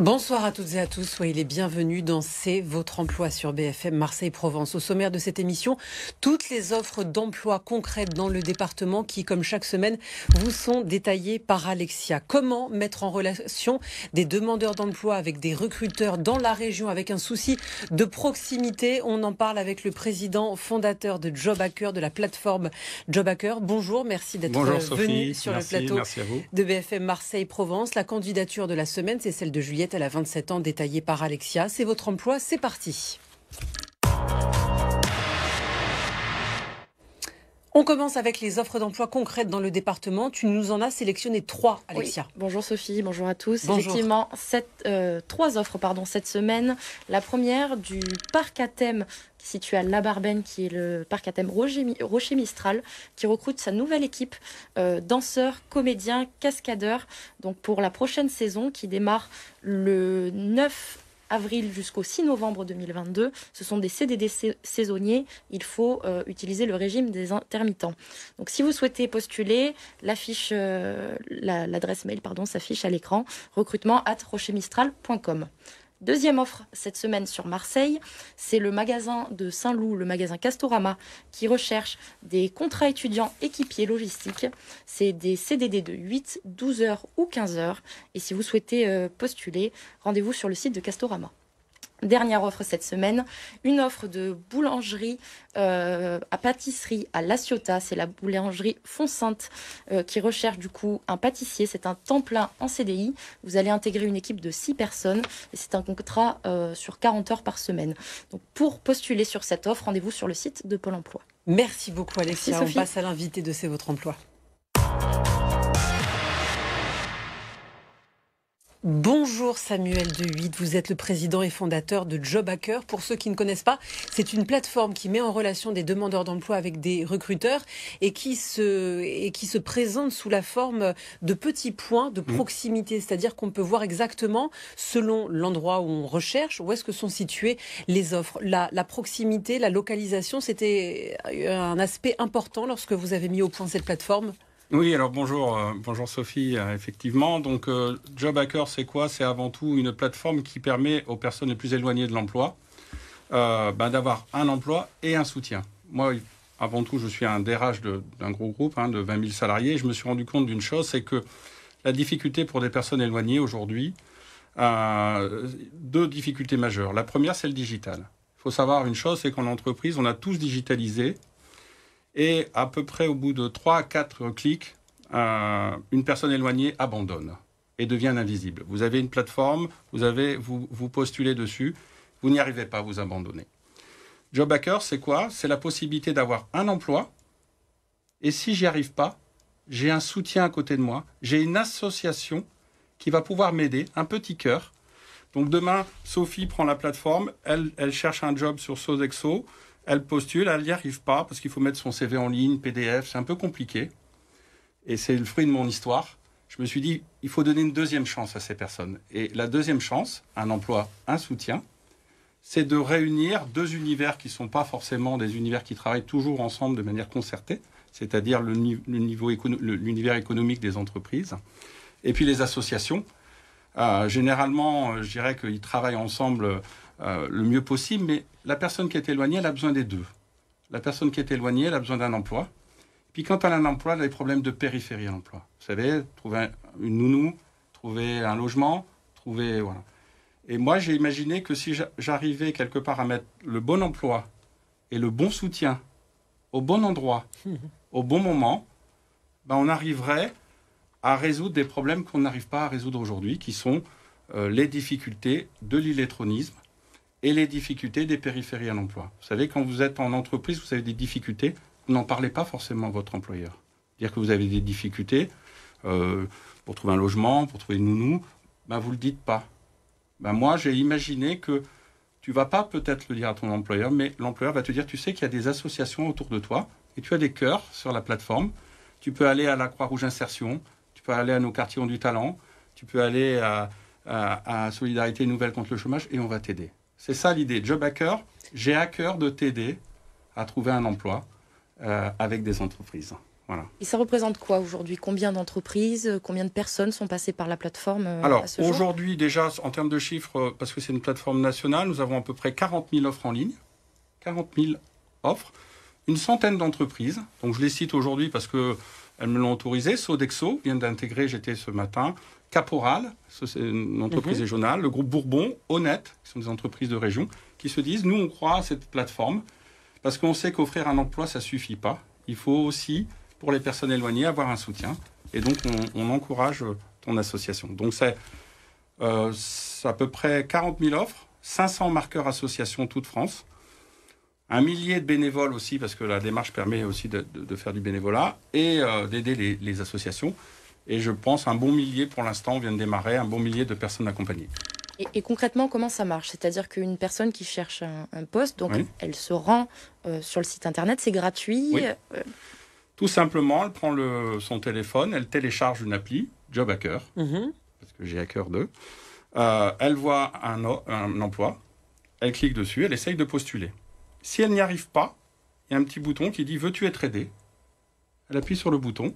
Bonsoir à toutes et à tous, soyez les bienvenus dans C'est votre emploi sur BFM Marseille-Provence. Au sommaire de cette émission, toutes les offres d'emploi concrètes dans le département qui, comme chaque semaine, vous sont détaillées par Alexia. Comment mettre en relation des demandeurs d'emploi avec des recruteurs dans la région avec un souci de proximité? On en parle avec le président fondateur de Jobhacker, de la plateforme Jobhacker. Bonjour, merci d'être venu sur le plateau de BFM Marseille-Provence. La candidature de la semaine, c'est celle de Juliette. Elle a 27 ans, détaillée par Alexia. C'est votre emploi, c'est parti. On commence avec les offres d'emploi concrètes dans le département. Tu nous en as sélectionné 3, Alexia. Oui. Bonjour Sophie, bonjour à tous. Bonjour. Effectivement, 3 offres cette semaine. La première du parc à thème qui est situé à La Barbenne, qui est le parc à thème Rocher Mistral, qui recrute sa nouvelle équipe danseurs, comédiens, cascadeurs. Donc pour la prochaine saison qui démarre le 9 avril jusqu'au 6 novembre 2022. Ce sont des CDD saisonniers. Il faut utiliser le régime des intermittents. Donc, si vous souhaitez postuler, l'adresse mail s'affiche à l'écran, recrutement@rochermistral.com. Deuxième offre cette semaine sur Marseille, c'est le magasin de Saint-Loup, le magasin Castorama, qui recherche des contrats étudiants équipiers logistiques. C'est des CDD de 8, 12 heures ou 15 heures. Et si vous souhaitez postuler, rendez-vous sur le site de Castorama. Dernière offre cette semaine, une offre de boulangerie à pâtisserie à La Ciotat. C'est la boulangerie Fonsainte qui recherche du coup un pâtissier. C'est un temps plein en CDI. Vous allez intégrer une équipe de 6 personnes et c'est un contrat sur 40 heures par semaine. Donc pour postuler sur cette offre, rendez-vous sur le site de Pôle emploi. Merci beaucoup Alexia. Merci, on passe à l'invité de C'est votre emploi. Bonjour Samuel Dehuit, vous êtes le président et fondateur de Jobhacker. Pour ceux qui ne connaissent pas, c'est une plateforme qui met en relation des demandeurs d'emploi avec des recruteurs et qui se présente sous la forme de petits points de proximité. C'est-à-dire qu'on peut voir exactement, selon l'endroit où on recherche, où est-ce que sont situées les offres. La proximité, la localisation, c'était un aspect important lorsque vous avez mis au point cette plateforme ? Oui, alors bonjour Sophie, effectivement. Donc Jobhacker, c'est quoi ? C'est avant tout une plateforme qui permet aux personnes les plus éloignées de l'emploi d'avoir un emploi et un soutien. Moi, avant tout, je suis un DRH d'un gros groupe de 20 000 salariés. Je me suis rendu compte d'une chose, c'est que la difficulté pour des personnes éloignées aujourd'hui, 2 difficultés majeures. La première, c'est le digital. Il faut savoir une chose, c'est qu'en entreprise, on a tous digitalisé. Et à peu près au bout de 3 à 4 clics, une personne éloignée abandonne et devient invisible. Vous avez une plateforme, vous postulez dessus, vous n'y arrivez pas, vous abandonnez. Jobhacker, c'est quoi ? C'est la possibilité d'avoir un emploi. Et si j'y arrive pas, j'ai un soutien à côté de moi. J'ai une association qui va pouvoir m'aider, un petit cœur. Donc demain, Sophie prend la plateforme, elle cherche un job sur Sodexo. Elle postule, elle n'y arrive pas parce qu'il faut mettre son CV en ligne, PDF, c'est un peu compliqué. Et c'est le fruit de mon histoire. Je me suis dit, il faut donner une deuxième chance à ces personnes. Et la deuxième chance, un emploi, un soutien, c'est de réunir 2 univers qui ne sont pas forcément des univers qui travaillent toujours ensemble de manière concertée, c'est-à-dire l'univers économique des entreprises, et puis les associations. Généralement, je dirais qu'ils travaillent ensemble le mieux possible, mais la personne qui est éloignée, elle a besoin des 2. La personne qui est éloignée, elle a besoin d'un emploi. Puis quand elle a un emploi, elle a des problèmes de périphérie à l'emploi. Vous savez, trouver une nounou, trouver un logement, voilà. Et moi, j'ai imaginé que si j'arrivais quelque part à mettre le bon emploi et le bon soutien au bon endroit, au bon moment, on arriverait à résoudre des problèmes qu'on n'arrive pas à résoudre aujourd'hui, qui sont les difficultés de l'illettronisme et les difficultés des périphéries à l'emploi. Vous savez, quand vous êtes en entreprise, vous avez des difficultés, vous n'en parlez pas forcément à votre employeur. Dire que vous avez des difficultés pour trouver un logement, pour trouver une nounou, vous ne le dites pas. Moi, j'ai imaginé que tu ne vas pas peut-être le dire à ton employeur, mais l'employeur va te dire, tu sais qu'il y a des associations autour de toi, et tu as des cœurs sur la plateforme. Tu peux aller à la Croix-Rouge Insertion, tu peux aller à nos quartiers ont du talent, tu peux aller à Solidarité Nouvelle contre le chômage, et on va t'aider. C'est ça l'idée. Jobhacker, j'ai à cœur de t'aider à trouver un emploi avec des entreprises. Voilà. Et ça représente quoi aujourd'hui? Combien d'entreprises, combien de personnes sont passées par la plateforme Alors, à ce jour? aujourd'hui, déjà, en termes de chiffres, parce que c'est une plateforme nationale, nous avons à peu près 40 000 offres en ligne. 40 000 offres. Une centaine d'entreprises. Donc, je les cite aujourd'hui parce qu'elles me l'ont autorisé. Sodexo vient d'intégrer, j'étais ce matin. Caporal, c'est une entreprise régionale. Le groupe Bourbon, Honnête, qui sont des entreprises de région, qui se disent, nous, on croit à cette plateforme parce qu'on sait qu'offrir un emploi, ça ne suffit pas. Il faut aussi, pour les personnes éloignées, avoir un soutien. Et donc, on encourage ton association. Donc, c'est à peu près 40 000 offres, 500 marqueurs associations toute France, 1 millier de bénévoles aussi, parce que la démarche permet aussi de faire du bénévolat, et d'aider les associations. Et je pense un bon millier, pour l'instant, on vient de démarrer, un bon millier de personnes accompagnées. Et concrètement, comment ça marche? C'est-à-dire qu'une personne qui cherche un poste, donc Oui. elle se rend sur le site internet, c'est gratuit. Oui. Tout simplement, elle prend son téléphone, elle télécharge une appli, Job Hacker, parce que j'ai Hacker 2. Elle voit un emploi, elle clique dessus, elle essaye de postuler. Si elle n'y arrive pas, il y a un petit bouton qui dit « Veux-tu être aidé ?» Elle appuie sur le bouton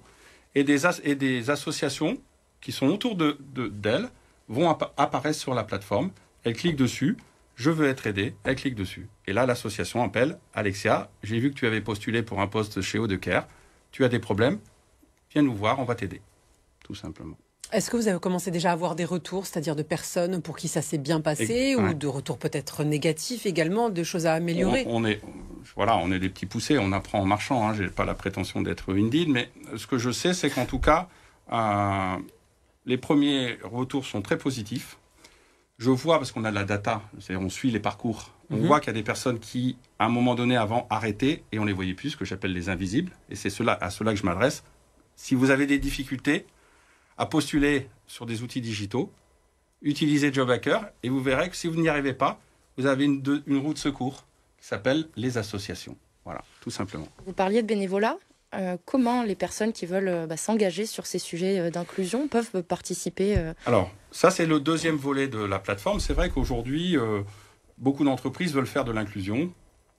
et des associations qui sont autour d'elle vont apparaître sur la plateforme. Elle clique dessus « Je veux être aidé », elle clique dessus. Et là, l'association appelle « Alexia, j'ai vu que tu avais postulé pour un poste chez Eau-de-Caire. Tu as des problèmes, viens nous voir, on va t'aider. » Tout simplement. Est-ce que vous avez commencé déjà à avoir des retours, c'est-à-dire de personnes pour qui ça s'est bien passé, ou de retours peut-être négatifs également, de choses à améliorer? On est des petits poussés, on apprend en marchant. Je n'ai pas la prétention d'être Indeed, mais ce que je sais, c'est qu'en tout cas, les premiers retours sont très positifs. Je vois, parce qu'on a de la data, c'est-à-dire on suit les parcours, on voit qu'il y a des personnes qui, à un moment donné, avant, arrêtaient et on les voyait plus, ce que j'appelle les invisibles. Et c'est à ceux-là que je m'adresse. Si vous avez des difficultés à postuler sur des outils digitaux, utilisez Job Hacker et vous verrez que si vous n'y arrivez pas, vous avez une roue de secours qui s'appelle les associations. Voilà, tout simplement. Vous parliez de bénévolat. Comment les personnes qui veulent s'engager sur ces sujets d'inclusion peuvent participer Alors, ça c'est le deuxième volet de la plateforme. C'est vrai qu'aujourd'hui, beaucoup d'entreprises veulent faire de l'inclusion.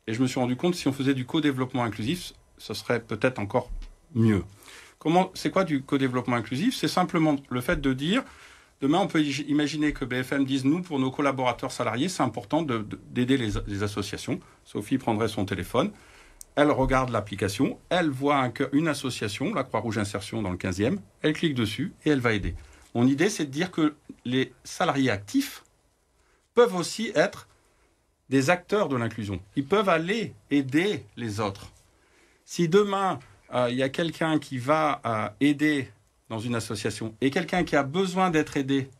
Et je me suis rendu compte que si on faisait du co-développement inclusif, ce serait peut-être encore mieux. C'est quoi du co-développement inclusif? C'est simplement le fait de dire, demain on peut imaginer que BFM dise, nous pour nos collaborateurs salariés, c'est important d'aider les associations. Sophie prendrait son téléphone, elle regarde l'application, elle voit une association, la Croix-Rouge Insertion dans le 15e, elle clique dessus et elle va aider. Mon idée, c'est de dire que les salariés actifs peuvent aussi être des acteurs de l'inclusion. Ils peuvent aller aider les autres. Si demain, il y a quelqu'un qui va aider dans une association et quelqu'un qui a besoin d'être aidé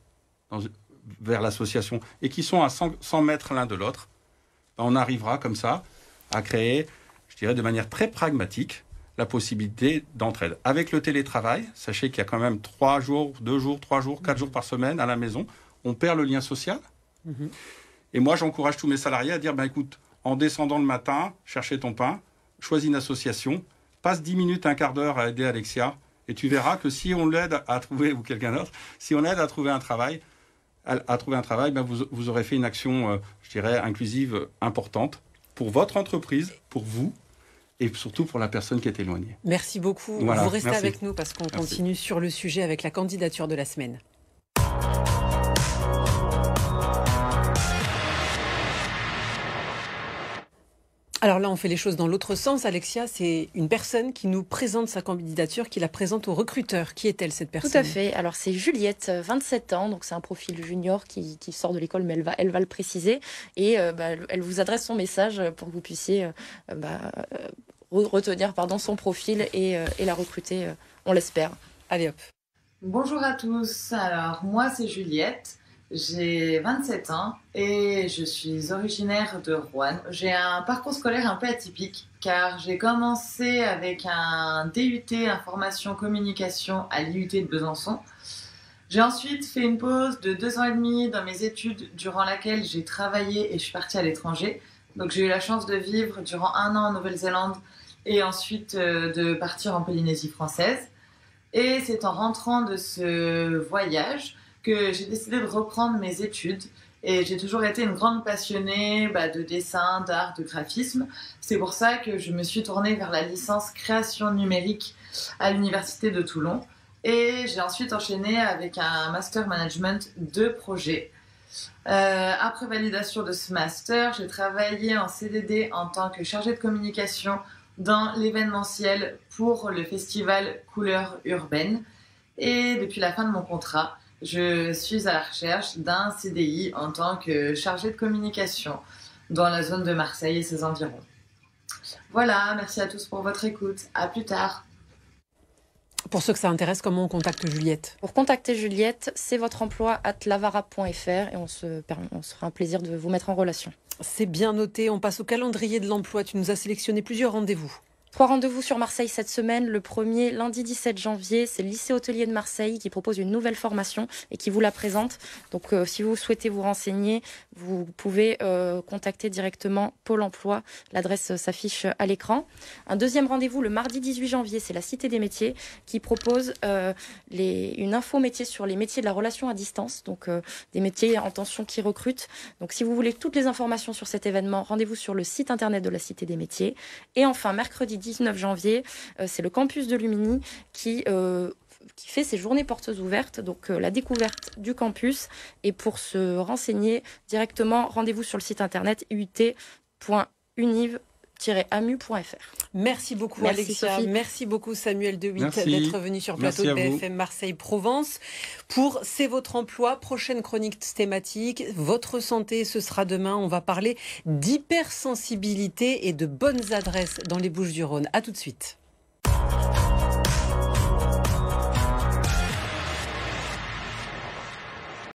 vers l'association et qui sont à 100 mètres l'un de l'autre, on arrivera comme ça à créer, je dirais de manière très pragmatique, la possibilité d'entraide. Avec le télétravail, sachez qu'il y a quand même 3 jours, 2 jours, 3 jours, 4 jours par semaine à la maison, on perd le lien social. Et moi, j'encourage tous mes salariés à dire, écoute, en descendant le matin, chercher ton pain, choisis une association, passe 10 minutes, un quart d'heure à aider Alexia, et tu verras que si on l'aide à trouver, ou quelqu'un d'autre, si on l'aide à trouver un travail, vous aurez fait une action, je dirais, inclusive importante pour votre entreprise, pour vous, et surtout pour la personne qui est éloignée. Merci beaucoup. Voilà, vous restez merci. avec nous parce qu'on continue sur le sujet avec la candidature de la semaine. Alors là, on fait les choses dans l'autre sens. Alexia, c'est une personne qui nous présente sa candidature, qui la présente au recruteur. Qui est-elle, cette personne? Tout à fait. Alors, c'est Juliette, 27 ans. Donc, c'est un profil junior qui sort de l'école, mais elle va le préciser. Et elle vous adresse son message pour que vous puissiez retenir son profil et la recruter, on l'espère. Allez hop. Bonjour à tous. Alors, moi, c'est Juliette. J'ai 27 ans et je suis originaire de Rouen. J'ai un parcours scolaire un peu atypique car j'ai commencé avec un DUT Information Communication à l'IUT de Besançon. J'ai ensuite fait une pause de 2 ans et demi dans mes études durant laquelle j'ai travaillé et je suis partie à l'étranger. Donc j'ai eu la chance de vivre durant 1 an en Nouvelle-Zélande et ensuite de partir en Polynésie française. Et c'est en rentrant de ce voyage que j'ai décidé de reprendre mes études Et j'ai toujours été une grande passionnée de dessin, d'art, de graphisme. C'est pour ça que je me suis tournée vers la licence création numérique à l'université de Toulon. Et j'ai ensuite enchaîné avec un master management de projet. Après validation de ce master, j'ai travaillé en CDD en tant que chargée de communication dans l'événementiel pour le festival Couleurs Urbaines. Et depuis la fin de mon contrat, je suis à la recherche d'un CDI en tant que chargée de communication dans la zone de Marseille et ses environs. Voilà, merci à tous pour votre écoute. À plus tard. Pour ceux que ça intéresse, comment on contacte Juliette ? Pour contacter Juliette, c'est votre emploi@lavara.fr et on se fera un plaisir de vous mettre en relation. C'est bien noté. On passe au calendrier de l'emploi. Tu nous as sélectionné plusieurs rendez-vous. 3 rendez-vous sur Marseille cette semaine. Le premier, lundi 17 janvier, c'est le lycée hôtelier de Marseille qui propose une nouvelle formation et qui vous la présente. Donc, si vous souhaitez vous renseigner, vous pouvez contacter directement Pôle emploi. L'adresse s'affiche à l'écran. Un deuxième rendez-vous, le mardi 18 janvier, c'est la Cité des métiers qui propose une info métier sur les métiers de la relation à distance. Donc, des métiers en tension qui recrutent. Donc, si vous voulez toutes les informations sur cet événement, rendez-vous sur le site internet de la Cité des métiers. Et enfin, mercredi 19 janvier, c'est le campus de Lumini qui fait ses journées portes ouvertes, donc la découverte du campus. Et pour se renseigner directement, rendez-vous sur le site internet ut.univ-amu.fr. Merci beaucoup Alexia, Sophie. Merci beaucoup Samuel De Witt d'être venu sur plateau de BFM Marseille-Provence pour C'est votre emploi, prochaine chronique thématique, votre santé, ce sera demain, on va parler d'hypersensibilité et de bonnes adresses dans les Bouches-du-Rhône. À tout de suite.